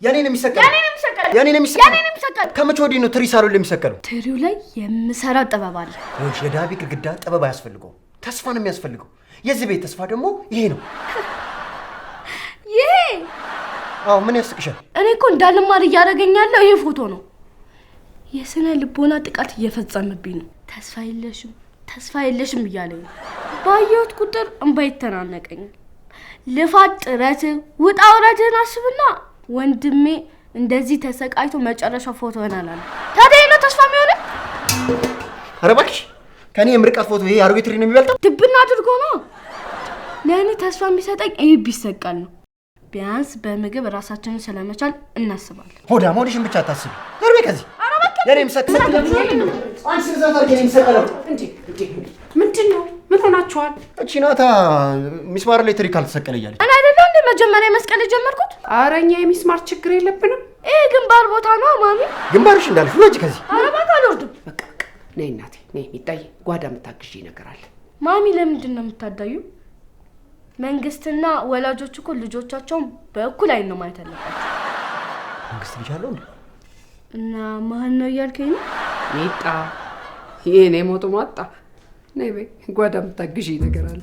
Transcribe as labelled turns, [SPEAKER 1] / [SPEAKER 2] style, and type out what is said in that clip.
[SPEAKER 1] ያኔን የሚሰቀለው ያኔን የሚሰቀለው ከመቼ ወዲህ ነው ትሪ ሳሎን ላይ የሚሰቀለው?
[SPEAKER 2] ትሪው ላይ የምሰራ ጥበብ አለ።
[SPEAKER 1] እሺ የዳቢ ግድግዳ ጥበብ አያስፈልገው፣ ተስፋ ነው የሚያስፈልገው። የዚህ ቤት ተስፋ ደግሞ ይሄ ነው።
[SPEAKER 2] ይሄ
[SPEAKER 1] አዎ ምን ያስቅሻል?
[SPEAKER 2] እኔ እኮ እንዳልማር እያደረገኝ ያለው ይሄ ፎቶ ነው። የስነ ልቦና ጥቃት እየፈጸመብኝ ነው። ተስፋ የለሽም እያለኝ ነው። ባየሁት ቁጥር እንባ ይተናነቀኛል። ልፋት ጥረት ውጣ ውረድህን አስብና ወንድሜ እንደዚህ ተሰቃይቶ መጨረሻው ፎቶ ሆናላል። ታዲያ ነው ተስፋ የሚሆነው?
[SPEAKER 1] ኧረ እባክሽ ከኔ የምርቃት ፎቶ ይሄ አሮጌ ትሪ ነው የሚበልጠው?
[SPEAKER 2] ድብና አድርጎ ነው። ለእኔ ተስፋ የሚሰጠኝ ይሄ ቢሰቀል ነው። ቢያንስ በምግብ ራሳችንን ስለመቻል እናስባለን።
[SPEAKER 1] ሆዳ ሞዲሽን ብቻ አታስቢ። ገርቤ ከዚህ የኔም ሰቀለ አንቺ ዘዛታ የኔም ሰቀለው
[SPEAKER 3] እንዴ ምንድነው? ምን ሆናችኋል?
[SPEAKER 1] እቺ ናታ ሚስማር ላይ ትሪ ካልተሰቀለ እያለች
[SPEAKER 2] እኔ አይደለም እንዴ መጀመሪያ መስቀል የጀመርኩት?
[SPEAKER 3] አረኛ የሚስማር ችግር የለብንም።
[SPEAKER 2] ይሄ ግንባር ቦታ ነው ማሚ።
[SPEAKER 1] ግንባርሽ እንዳልሽ ወጪ ከዚህ
[SPEAKER 2] አረባታ አልወርድም።
[SPEAKER 3] በቃ ነይ እናቴ ነይ። ሚጣይ ጓዳ የምታግዢ ነገር አለ።
[SPEAKER 2] ማሚ ለምንድን ነው የምታዳዩ? መንግስትና ወላጆች እኮ ልጆቻቸውን በእኩል አይን ነው ማየት ያለባቸው።
[SPEAKER 1] መንግስት ልጅ አለው እንዴ?
[SPEAKER 2] እና ማን ነው እያልከኝ ነው?
[SPEAKER 3] ሚጣ ይሄኔ ሞቶ ማጣ ነይ በይ ጓዳ የምታግዢ ነገር አለ።